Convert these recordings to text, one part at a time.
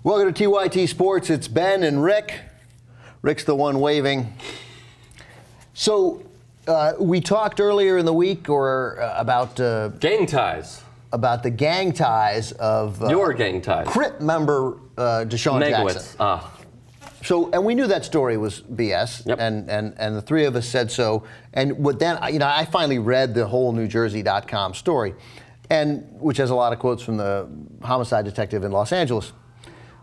Welcome to TYT Sports. It's Ben and Rick. Rick's the one waving. So we talked earlier in the week about gang ties. About the gang ties of your gang ties. Crip member Disdain Mankiewicz. Jackson. So, and we knew that story was BS, yep. and the three of us said so. And then, I finally read the whole NewJersey.com story, and which has a lot of quotes from the homicide detective in Los Angeles.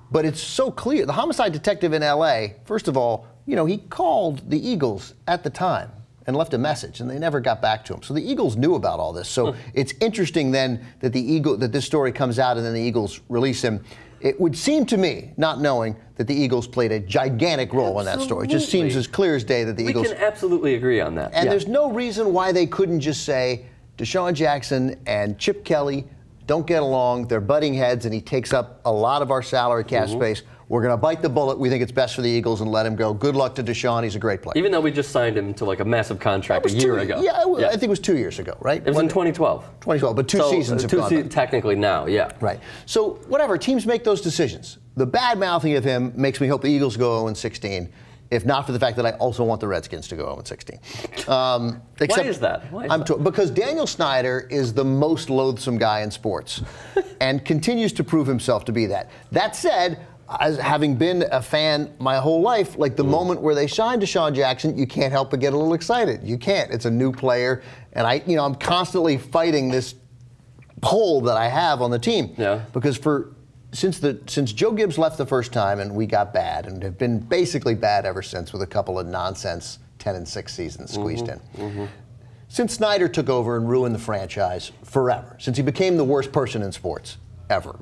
But it's so clear. The homicide detective in L.A., first of all, he called the Eagles at the time and left a message, and they never got back to him. So the Eagles knew about all this. So it's interesting then that that this story comes out and then the Eagles release him. It would seem to me, not knowing, that the Eagles played a gigantic role in that story. It just seems as clear as day that the Eagles... We can absolutely agree on that. And there's no reason why they couldn't just say, Disdain Jackson and Chip Kelly don't get along, they're butting heads, and he takes up a lot of our salary cap space. We're going to bite the bullet. We think it's best for the Eagles and let him go. Good luck to Disdain. He's a great player. Even though we just signed him to like a massive contract a year ago. Yeah, I think it was 2 years ago, right? It was in 2012. 2012, but two seasons have gone by. Technically now, yeah. Right. So whatever, teams make those decisions. The bad-mouthing of him makes me hope the Eagles go 0-16. If not for the fact that I also want the Redskins to go 0-16. Why is that? Because Daniel Snyder is the most loathsome guy in sports and continues to prove himself to be that. That said, as having been a fan my whole life, like the moment where they signed Disdain Jackson, you can't help but get a little excited. You can't. It's a new player, and I'm constantly fighting this hold that I have on the team. Yeah. Because since Joe Gibbs left the first time and we got bad and have been basically bad ever since with a couple of nonsense 10-6 seasons squeezed in. Since Snyder took over and ruined the franchise forever, since he became the worst person in sports ever.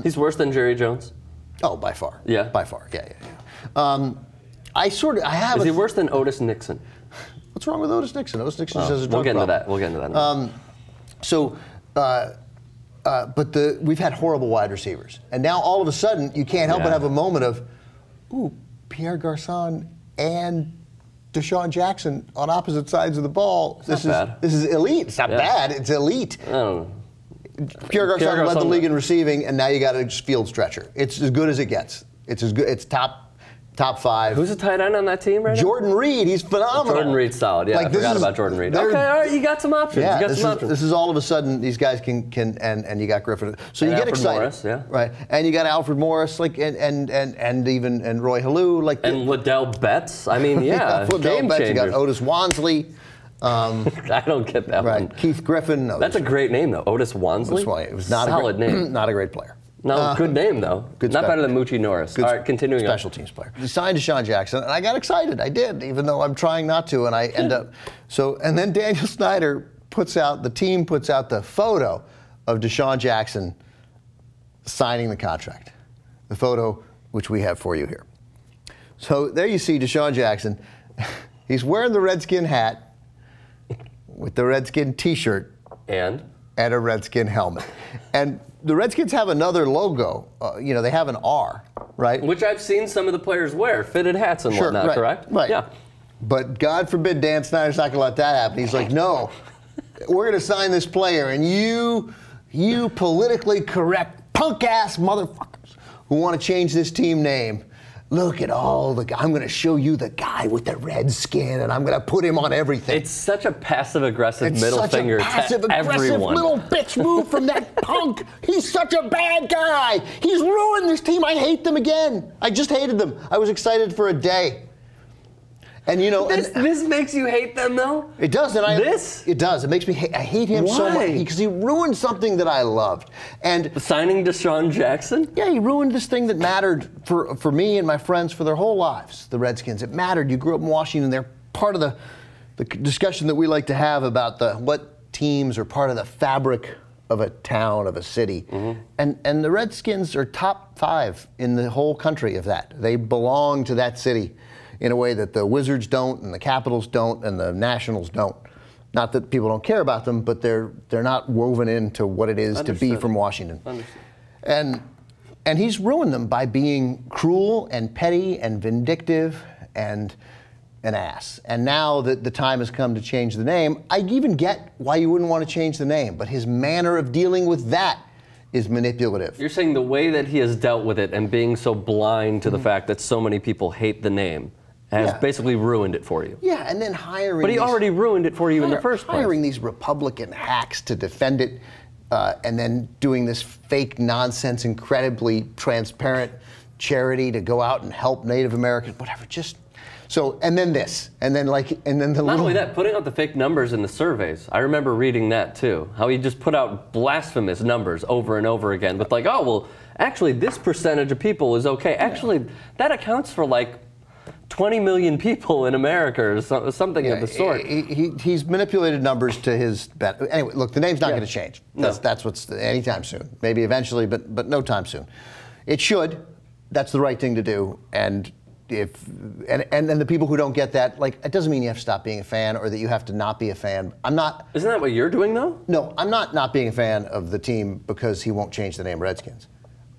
He's worse than Jerry Jones? Oh, by far. Yeah? By far, yeah. Is he worse than Otis Nixon? What's wrong with Otis Nixon? Otis Nixon says we'll get into that. We'll get into that. But we've had horrible wide receivers. And now all of a sudden, you can't help but have a moment of, ooh, Pierre Garçon and Disdain Jackson on opposite sides of the ball. This is elite. It's not bad. It's elite. I don't know. Pierre Garçon led the league in receiving, and now you got a field stretcher. It's as good as it gets. It's as good. It's top five. Who's the tight end on that team right now? Jordan Reed. He's phenomenal. Jordan Reed's solid. Yeah, I forgot about Jordan Reed. Okay, all right, you got some options. Yeah, you got some options. This is all of a sudden these guys can and you got Griffin. So you get excited. Morris, yeah. Right. And you got Alfred Morris, and Roy Halou, and Liddell Betts. I mean, game changers. You got Otis Wansley. I don't get that one. Keith Griffin. No, that's a great name though. Otis Wansley. It was not solid name. Not a great player. No, good name though. Not better than Moochie Norris. All right, continuing special teams player. He signed Disdain Jackson, and I got excited. I did, even though I'm trying not to, and I end up. And then Daniel Snyder the team puts out the photo of Disdain Jackson signing the contract. The photo which we have for you here. So there you see Disdain Jackson. He's wearing the Redskin hat with the Redskin T-shirt and a Redskin helmet. And the Redskins have another logo. They have an R, right? Which I've seen some of the players wear, fitted hats and whatnot, correct? Right. Yeah. But God forbid Dan Snyder's not going to let that happen. He's like, no, we're going to sign this player, and you politically correct punk-ass motherfuckers who want to change this team name, look at all the guys. I'm going to show you the guy with the red skin, and I'm going to put him on everything. It's such a passive-aggressive middle finger to everyone. It's such a passive-aggressive little bitch move from that punk. He's such a bad guy. He's ruined this team. I hate them again. I just hated them. I was excited for a day. And this makes you hate them, though? It does. It does. It makes me I hate him so much because he ruined something that I loved. And signing Disdain Jackson? Yeah, he ruined this thing that mattered for me and my friends for their whole lives, the Redskins. It mattered. You grew up in Washington. They're part of the discussion that we like to have about what teams are part of the fabric of a town, of a city. And the Redskins are top 5 in the whole country of that. They belong to that city in a way that the Wizards don't, and the Capitals don't, and the Nationals don't. Not that people don't care about them, but they're not woven into what it is to be from Washington. And he's ruined them by being cruel and petty and vindictive and an ass. And now that the time has come to change the name, I even get why you wouldn't want to change the name, but his manner of dealing with that is manipulative. You're saying the way that he has dealt with it and being so blind to the fact that so many people hate the name has basically ruined it for you. Yeah, and then hiring... But he already ruined it for you in the first place. Hiring these Republican hacks to defend it, and then doing this fake nonsense, incredibly transparent charity to go out and help Native Americans, whatever, just... So, and then this, and then the Not only that, putting out the fake numbers in the surveys. I remember reading that too. How he just put out blasphemous numbers over and over again with like, oh, well, actually this percentage of people is okay. Actually, that accounts for like 20 million people in America or something of the sort. He's manipulated numbers to his benefit. Anyway, look, the name's not going to change. That's what's anytime soon. Maybe eventually, but no time soon. It should. That's the right thing to do. And the people who don't get that, like, it doesn't mean you have to stop being a fan or that you have to not be a fan. I'm not. Isn't that what you're doing though? No, I'm not being a fan of the team because he won't change the name Redskins.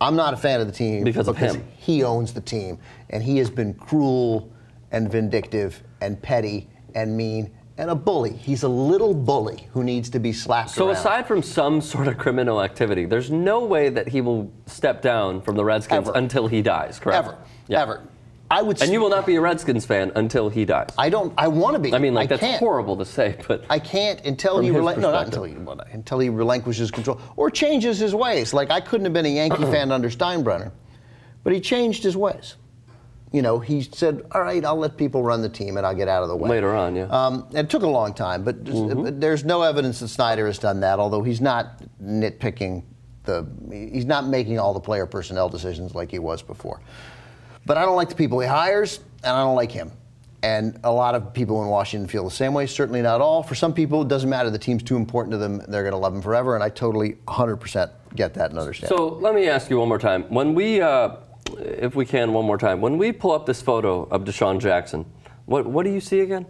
I'm not a fan of the team because of him. He owns the team, and he has been cruel and vindictive and petty and mean and a bully. He's a little bully who needs to be slapped around. So aside from some sort of criminal activity, there's no way that he will step down from the Redskins until he dies, correct? Ever. I would. And you will not be a Redskins fan until he dies. I want to be. I mean, like, that's horrible to say, but I can't until he until he relinquishes control or changes his ways. Like, I couldn't have been a Yankee fan under Steinbrenner, but he changed his ways. You know, he said, all right, I'll let people run the team and I'll get out of the way. Later on, yeah. It took a long time, but there's no evidence that Snyder has done that, although he's not nitpicking he's not making all the player personnel decisions like he was before. But I don't like the people he hires, and I don't like him. And a lot of people in Washington feel the same way, certainly not all. For some people, it doesn't matter. The team's too important to them. They're going to love him forever, and I totally 100% get that and understand. So let me ask you one more time. When we, if we can, one more time. When we pull up this photo of Deshaun Jackson, what do you see again?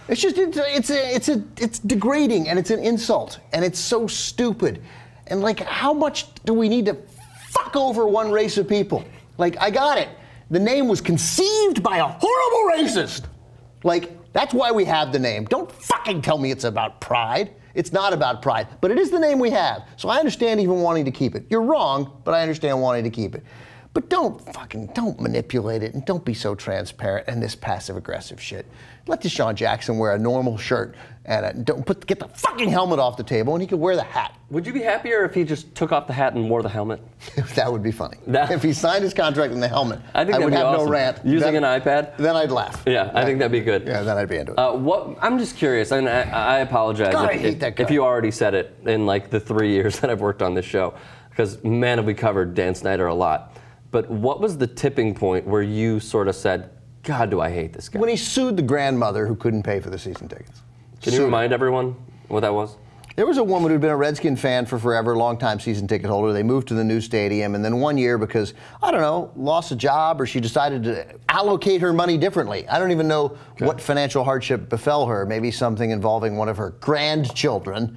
It's just, it's degrading, and it's an insult, and it's so stupid. And, like, how much do we need to fuck over one race of people? Like, I got it. The name was conceived by a horrible racist. Like, that's why we have the name. Don't fucking tell me it's about pride. It's not about pride, but it is the name we have. So I understand even wanting to keep it. You're wrong, but I understand wanting to keep it. But don't manipulate it, and don't be so transparent and this passive-aggressive shit. Let Deshaun Jackson wear a normal shirt and get the fucking helmet off the table, and he could wear the hat. Would you be happier if he just took off the hat and wore the helmet? That would be funny. If he signed his contract in the helmet, I would have awesome. No rant. Using an iPad? Then I'd laugh. Yeah, I think that'd be good. Yeah, then I'd be into it. I'm just curious, and I apologize if you already said it in like the 3 years that I've worked on this show, because man, have we covered Dan Snyder a lot. But what was the tipping point where you sort of said, God, do I hate this guy? When he sued the grandmother who couldn't pay for the season tickets. Can you remind everyone what that was? There was a woman who'd been a Redskin fan for forever, long-time season ticket holder. They moved to the new stadium, and then one year because, I don't know, lost a job or she decided to allocate her money differently. I don't even know what financial hardship befell her, maybe something involving one of her grandchildren.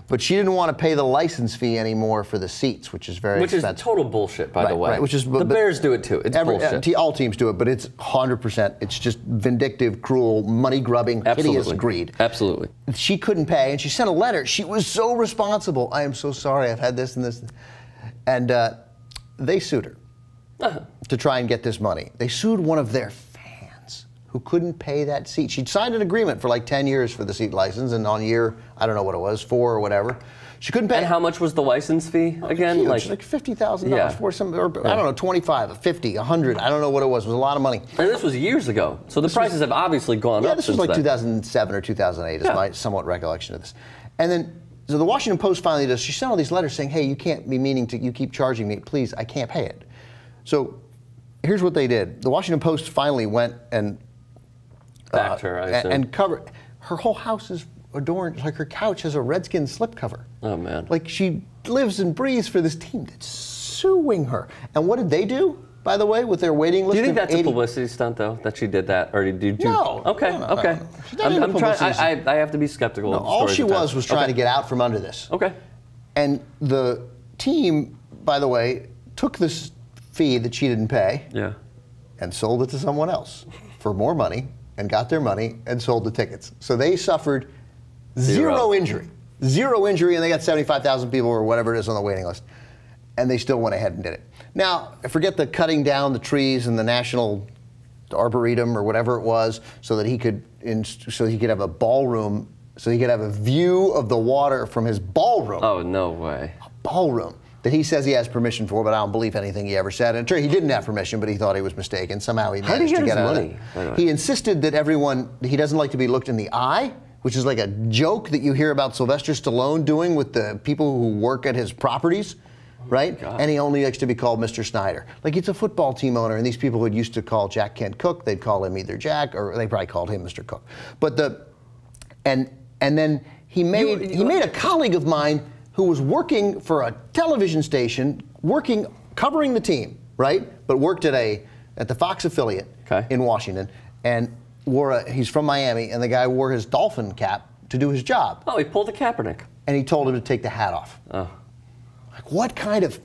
But she didn't want to pay the license fee anymore for the seats, which is very expensive. Which is total bullshit, by the way. Right, the Bears do it too. It's bullshit. All teams do it, but it's 100%. It's just vindictive, cruel, money-grubbing, hideous greed. Absolutely. She couldn't pay, and she sent a letter. She was so responsible. I am so sorry. I've had this and this. And they sued her to try and get this money. They sued one of their fans who couldn't pay that seat. She'd signed an agreement for like 10 years for the seat license, and on year, I don't know what it was, 4 or whatever, she couldn't pay. And how much was the license fee again? Huge, like $50,000 for some, or I don't know, 25, 50, 100. I don't know what it was. It was a lot of money. And this was years ago. So the prices have obviously gone up. Yeah, this was like 2007 or 2008 is my somewhat recollection of this. And then, so the Washington Post finally does, she sent all these letters saying, hey, you can't be meaning to, you keep charging me, please, I can't pay it. So here's what they did. The Washington Post finally went and backed her, I assume. And covered, her whole house is adorned, like her couch has a Redskin slipcover. Oh, man. Like she lives and breathes for this team that's suing her. And what did they do, by the way, with their waiting list? Do you think that's a publicity stunt, though, that she did that? Or did you? No. Okay, okay. I'm trying, I have to be skeptical of the all she was trying to get out from under this. Okay. And the team, by the way, took this fee that she didn't pay and sold it to someone else for more money and got their money and sold the tickets. So they suffered zero injury. Zero injury, and they got 75,000 people or whatever it is on the waiting list. and they still went ahead and did it. Now, forget the cutting down the trees and the National Arboretum or whatever it was, so that he could have a ballroom, so he could have a view of the water from his ballroom. Oh, no way. A ballroom that he says he has permission for, but I don't believe anything he ever said. And he didn't have permission, but he thought he was mistaken. Somehow he managed to get out of it. He insisted that he doesn't like to be looked in the eye, which is like a joke that you hear about Sylvester Stallone doing with the people who work at his properties, right? And he only likes to be called Mr. Snyder. Like, he's a football team owner, and these people who used to call Jack Kent Cook, they'd call him either Jack, or they probably called him Mr. Cook. But and then he made a colleague of mine who was working for a television station, covering the team, right? But worked at the Fox affiliate in Washington, and he's from Miami, and the guy wore his dolphin cap to do his job. Oh, he pulled a Kaepernick. And he told him to take the hat off. Oh. Like, what kind of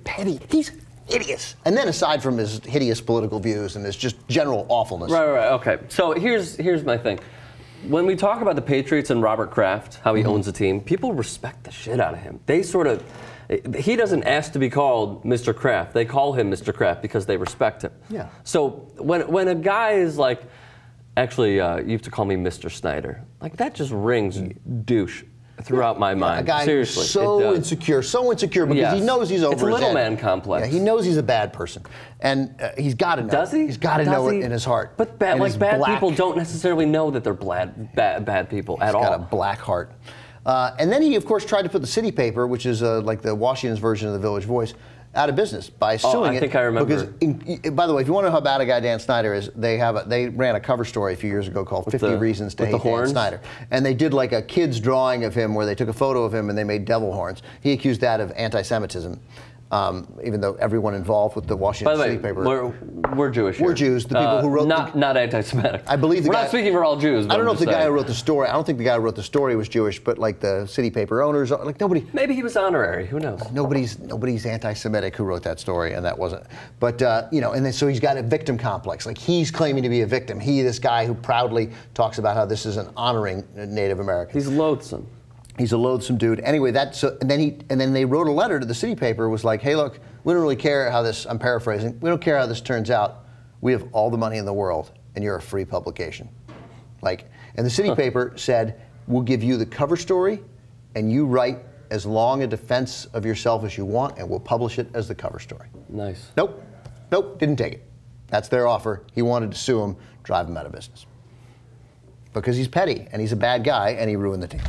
he's hideous. And then aside from his hideous political views and his just general awfulness. Right, okay. So here's my thing. When we talk about the Patriots and Robert Kraft, how he owns the team, people respect the shit out of him. He doesn't ask to be called Mr. Kraft. They call him Mr. Kraft because they respect him. Yeah. So when a guy is like, actually, you have to call me Mr. Snyder, like, that just rings douche throughout my mind. A guy Seriously, so insecure because he knows he's over his head. It's a little man complex. Yeah, he knows he's a bad person, and he's got to know. Does he? He's got to know it in his heart. But bad people don't necessarily know that they're bad people at all. He's got a black heart. And then he, of course, tried to put the City Paper, which is like the Washington's version of the Village Voice, out of business by suing it. I think I remember. Because, by the way, if you want to know how bad a guy Dan Snyder is, they ran a cover story a few years ago called 50 Reasons to Hate Dan Snyder. And they did like a kid's drawing of him where they took a photo of him and they made devil horns. He accused that of anti-Semitism. Even though everyone involved with the Washington City Paper. We're Jewish here. We're Jews. The people who wrote not anti-Semitic. I believe we're not speaking for all Jews. I don't know if the guy who wrote the story. I don't think the guy who wrote the story was Jewish, but like the City Paper owners, like nobody. Maybe he was honorary. Who knows? Nobody's anti-Semitic who wrote that story, and that wasn't. But and then so he's got a victim complex. Like, he's claiming to be a victim. This guy who proudly talks about how this is an honoring Native Americans. He's loathsome. He's a loathsome dude. Anyway, and then they wrote a letter to the City Paper. Was like, hey, look, we don't really care how this. I'm paraphrasing. We don't care how this turns out. We have all the money in the world, and you're a free publication. And the City Paper said, we'll give you the cover story, and you write as long a defense of yourself as you want, and we'll publish it as the cover story. Nice. Nope, didn't take it. That's their offer. He wanted to sue him, drive him out of business. Because he's petty, and he's a bad guy, and he ruined the team.